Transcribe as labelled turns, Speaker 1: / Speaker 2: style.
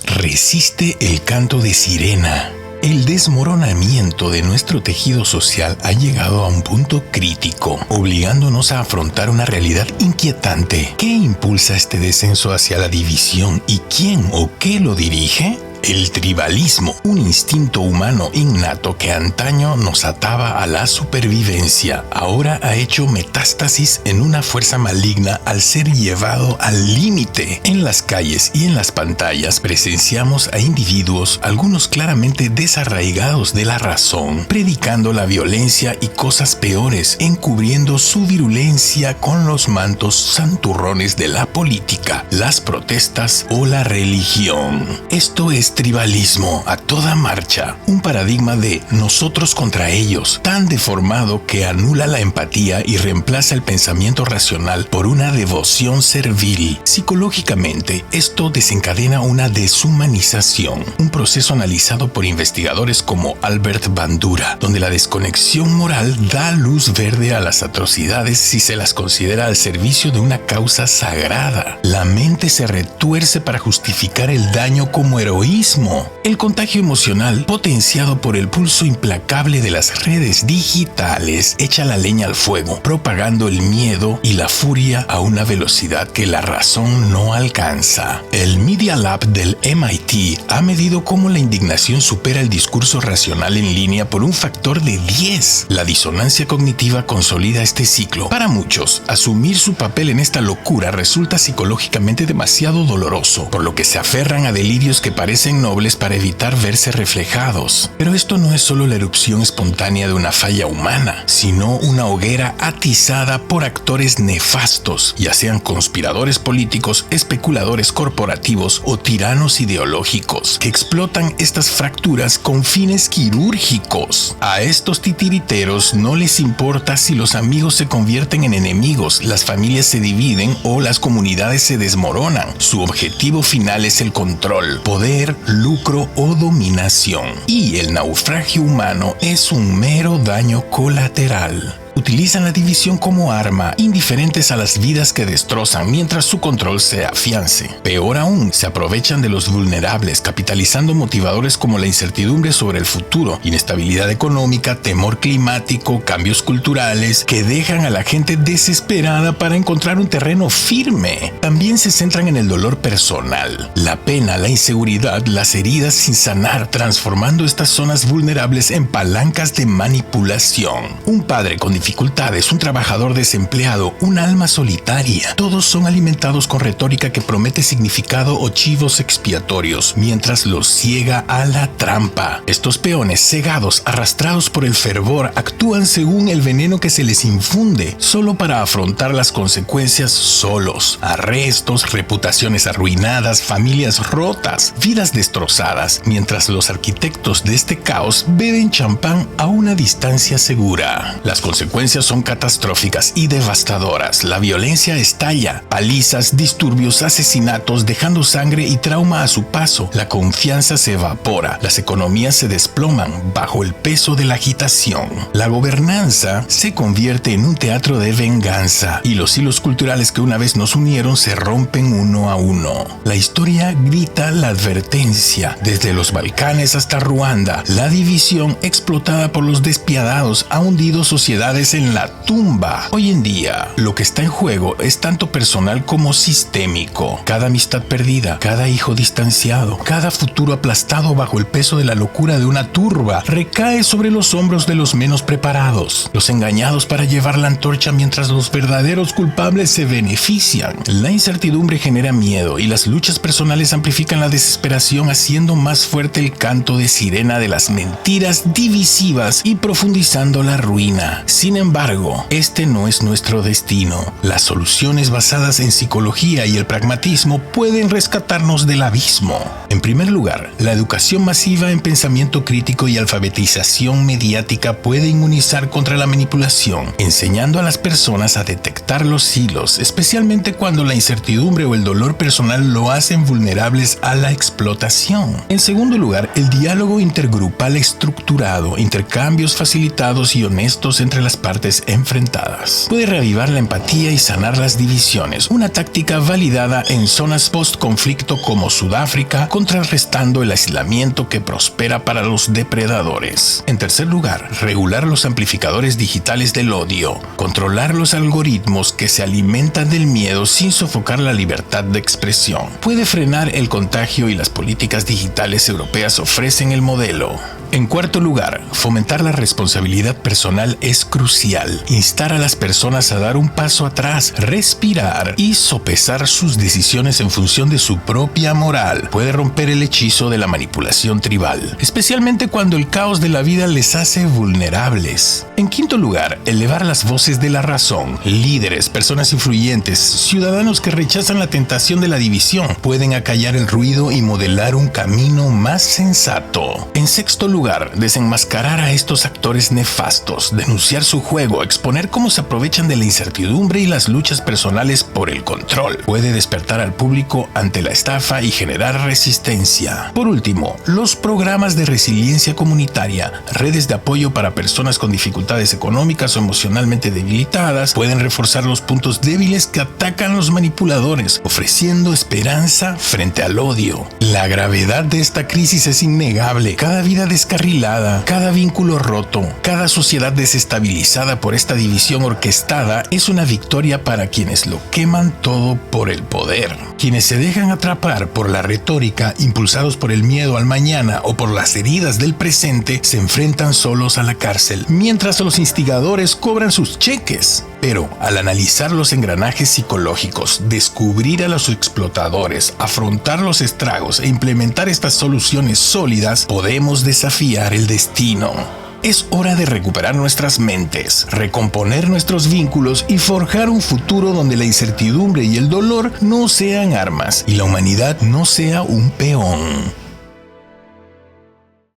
Speaker 1: Resiste el canto de sirena. El desmoronamiento de nuestro tejido social ha llegado a un punto crítico, obligándonos a afrontar una realidad inquietante. ¿Qué impulsa este descenso hacia la división y quién o qué lo dirige? El tribalismo, un instinto humano innato que antaño nos ataba a la supervivencia, ahora ha hecho metástasis en una fuerza maligna al ser llevado al límite. En las calles y en las pantallas presenciamos a individuos, algunos claramente desarraigados de la razón, predicando la violencia y cosas peores, encubriendo su virulencia con los mantos santurrones de la política, las protestas o la religión. Esto es tribalismo a toda marcha, un paradigma de nosotros contra ellos, tan deformado que anula la empatía y reemplaza el pensamiento racional por una devoción servil. Psicológicamente, esto desencadena una deshumanización, un proceso analizado por investigadores como Albert Bandura, donde la desconexión moral da luz verde a las atrocidades si se las considera al servicio de una causa sagrada. La mente se retuerce para justificar el daño como heroísmo. El contagio emocional, potenciado por el pulso implacable de las redes digitales, echa la leña al fuego, propagando el miedo y la furia a una velocidad que la razón no alcanza. El Media Lab del MIT ha medido cómo la indignación supera el discurso racional en línea por un factor de 10. La disonancia cognitiva consolida este ciclo. Para muchos, asumir su papel en esta locura resulta psicológicamente demasiado doloroso, por lo que se aferran a delirios que parecen nobles para evitar verse reflejados. Pero esto no es solo la erupción espontánea de una falla humana, sino una hoguera atizada por actores nefastos, ya sean conspiradores políticos, especuladores corporativos o tiranos ideológicos, que explotan estas fracturas con fines quirúrgicos. A estos titiriteros no les importa si los amigos se convierten en enemigos, las familias se dividen o las comunidades se desmoronan. Su objetivo final es el control, poder, lucro o dominación. Y el naufragio humano es un mero daño colateral. Utilizan la división como arma, indiferentes a las vidas que destrozan mientras su control se afiance. Peor aún, se aprovechan de los vulnerables, capitalizando motivadores como la incertidumbre sobre el futuro, inestabilidad económica, temor climático, cambios culturales, que dejan a la gente desesperada para encontrar un terreno firme. También se centran en el dolor personal, la pena, la inseguridad, las heridas sin sanar, transformando estas zonas vulnerables en palancas de manipulación. Un padre con dificultades, un trabajador desempleado, un alma solitaria. Todos son alimentados con retórica que promete significado o chivos expiatorios, mientras los ciega a la trampa. Estos peones, cegados, arrastrados por el fervor, actúan según el veneno que se les infunde, solo para afrontar las consecuencias solos. Arrestos, reputaciones arruinadas, familias rotas, vidas destrozadas, mientras los arquitectos de este caos beben champán a una distancia segura. Las consecuencias son catastróficas y devastadoras. La violencia estalla, palizas, disturbios, asesinatos, dejando sangre y trauma a su paso. La confianza se evapora, las economías se desploman bajo el peso de la agitación. La gobernanza se convierte en un teatro de venganza y los hilos culturales que una vez nos unieron se rompen uno a uno. La historia grita la advertencia. Desde los Balcanes hasta Ruanda, la división explotada por los despiadados ha hundido sociedades en la tumba. Hoy en día, lo que está en juego es tanto personal como sistémico. Cada amistad perdida, cada hijo distanciado, cada futuro aplastado bajo el peso de la locura de una turba recae sobre los hombros de los menos preparados, los engañados para llevar la antorcha mientras los verdaderos culpables se benefician. La incertidumbre genera miedo y las luchas personales amplifican la desesperación, haciendo más fuerte el canto de sirena de las mentiras divisivas y profundizando la ruina. Sin embargo, este no es nuestro destino. Las soluciones basadas en psicología y el pragmatismo pueden rescatarnos del abismo. En primer lugar, la educación masiva en pensamiento crítico y alfabetización mediática puede inmunizar contra la manipulación, enseñando a las personas a detectar los hilos, especialmente cuando la incertidumbre o el dolor personal lo hacen vulnerables a la explotación. En segundo lugar, el diálogo intergrupal estructurado, intercambios facilitados y honestos entre las las partes enfrentadas. Puede reavivar la empatía y sanar las divisiones, una táctica validada en zonas post-conflicto como Sudáfrica, contrarrestando el aislamiento que prospera para los depredadores. En tercer lugar, regular los amplificadores digitales del odio, controlar los algoritmos que se alimentan del miedo sin sofocar la libertad de expresión. Puede frenar el contagio y las políticas digitales europeas ofrecen el modelo. En cuarto lugar, fomentar la responsabilidad personal es crucial. Instar a las personas a dar un paso atrás, respirar y sopesar sus decisiones en función de su propia moral puede romper el hechizo de la manipulación tribal, especialmente cuando el caos de la vida les hace vulnerables. En quinto lugar, elevar las voces de la razón. Líderes, personas influyentes, ciudadanos que rechazan la tentación de la división pueden acallar el ruido y modelar un camino más sensato. En sexto lugar, desenmascarar a estos actores nefastos, denunciar su juego, exponer cómo se aprovechan de la incertidumbre y las luchas personales por el control. Puede despertar al público ante la estafa y generar resistencia. Por último, los programas de resiliencia comunitaria, redes de apoyo para personas con dificultades económicas o emocionalmente debilitadas, pueden reforzar los puntos débiles que atacan los manipuladores, ofreciendo esperanza frente al odio. La gravedad de esta crisis es innegable. Cada vida descarrilada, cada vínculo roto, cada sociedad desestabilizada por esta división orquestada es una victoria para quienes lo queman todo por el poder. Quienes se dejan atrapar por la retórica, impulsados por el miedo al mañana o por las heridas del presente, se enfrentan solos a la cárcel, mientras los instigadores cobran sus cheques. Pero al analizar los engranajes psicológicos, descubrir a los explotadores, afrontar los estragos e implementar estas soluciones sólidas, podemos desafiar el destino. Es hora de recuperar nuestras mentes, recomponer nuestros vínculos y forjar un futuro donde la incertidumbre y el dolor no sean armas y la humanidad no sea un peón.